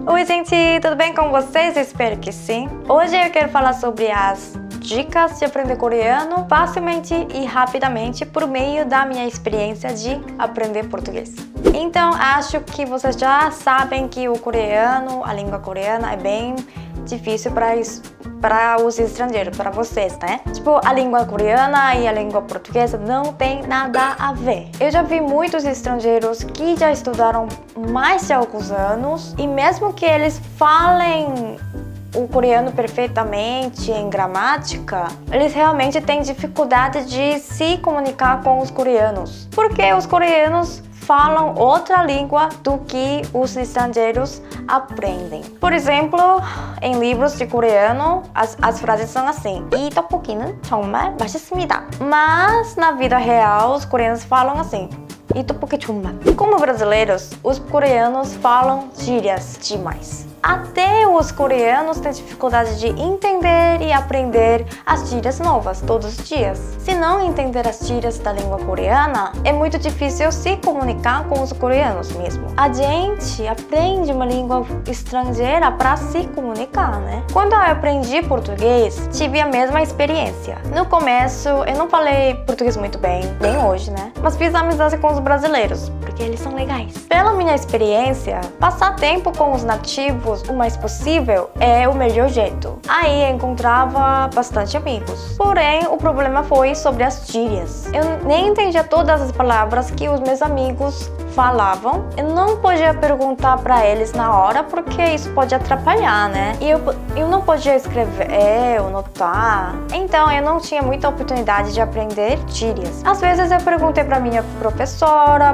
Oi gente, tudo bem com vocês? Espero que sim. Hoje eu quero falar sobre as dicas de aprender coreano facilmente e rapidamente por meio da minha experiência de aprender português. Então, acho que vocês já sabem que o coreano, a língua coreana é bem difícil para os estrangeiros, para vocês, né? Tipo, a língua coreana e a língua portuguesa não tem nada a ver. Eu já vi muitos estrangeiros que já estudaram mais de alguns anos e mesmo que eles falem o coreano perfeitamente em gramática, eles realmente têm dificuldade de se comunicar com os coreanos, porque os coreanos falam outra língua do que os estrangeiros aprendem. Por exemplo, em livros de coreano, as frases são assim: 이 떡볶이는 정말 맛있습니다. Mas na vida real, os coreanos falam assim: 이 떡볶이 좋은 맛. Como brasileiros, os coreanos falam gírias demais. Até os coreanos têm dificuldade de entender e aprender as gírias novas todos os dias. Se não entender as gírias da língua coreana, é muito difícil se comunicar com os coreanos mesmo. A gente aprende uma língua estrangeira para se comunicar, né? Quando eu aprendi português, tive a mesma experiência. No começo, eu não falei português muito bem, nem hoje, né? Mas fiz amizade com os brasileiros, porque eles são legais. Pela minha experiência, passar tempo com os nativos o mais possível é o melhor jeito. Aí eu encontrava bastante amigos. Porém, o problema foi sobre as gírias. Eu nem entendia todas as palavras que os meus amigos falavam. Eu não podia perguntar para eles na hora porque isso pode atrapalhar, né? E eu não podia escrever ou notar. Então eu não tinha muita oportunidade de aprender gírias. Às vezes eu perguntei para minha professora,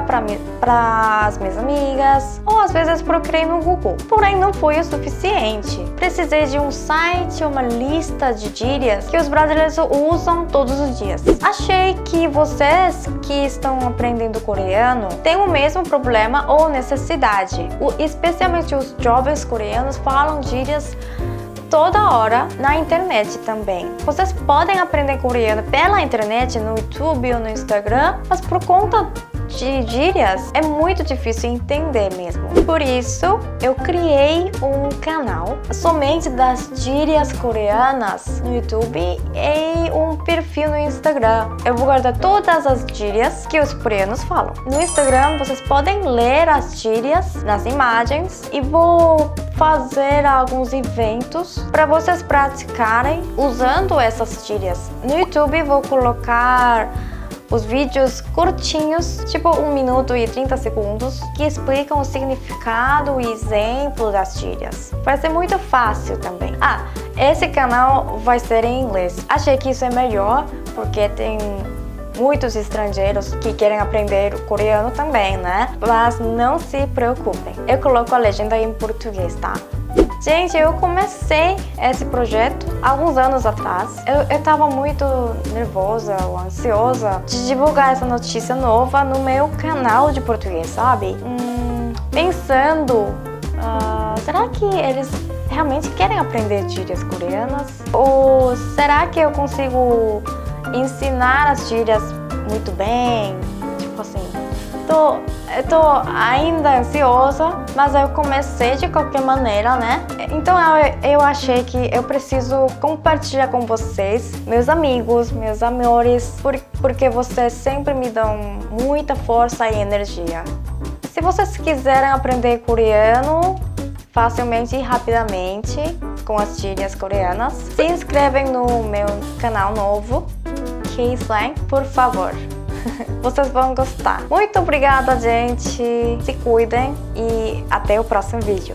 para as minhas amigas, ou às vezes procurei no Google. Porém não foi o suficiente. Precisei de um site, uma lista de gírias que os brasileiros usam todos os dias. Achei que vocês que estão aprendendo coreano têm o mesmo problema ou necessidade. Especialmente os jovens coreanos falam gírias toda hora na internet também. Vocês podem aprender coreano pela internet, no YouTube ou no Instagram, mas por conta de gírias é muito difícil entender mesmo. Por isso, eu criei um canal somente das gírias coreanas no YouTube e um perfil no Instagram. Eu vou guardar todas as gírias que os coreanos falam. No Instagram, vocês podem ler as gírias nas imagens e vou fazer alguns eventos para vocês praticarem usando essas gírias. No YouTube, vou colocar os vídeos curtinhos, tipo 1 minuto e 30 segundos, que explicam o significado e exemplo das gírias. Vai ser muito fácil também. Esse canal vai ser em inglês. Achei que isso é melhor, porque tem muitos estrangeiros que querem aprender coreano também, né? Mas não se preocupem, eu coloco a legenda em português, tá? Gente, eu comecei esse projeto alguns anos atrás. Eu tava muito nervosa ou ansiosa de divulgar essa notícia nova no meu canal de português, sabe? Pensando, será que eles realmente querem aprender gírias coreanas? Ou será que eu consigo ensinar as gírias muito bem? Tipo assim, eu tô ainda ansiosa, mas eu comecei de qualquer maneira, né? Então eu achei que eu preciso compartilhar com vocês, meus amigos, meus amores, porque vocês sempre me dão muita força e energia. Se vocês quiserem aprender coreano facilmente e rapidamente com as gírias coreanas, se inscrevem no meu canal novo, K-Slang, por favor. Vocês vão gostar. Muito obrigada, gente. Se cuidem e até o próximo vídeo.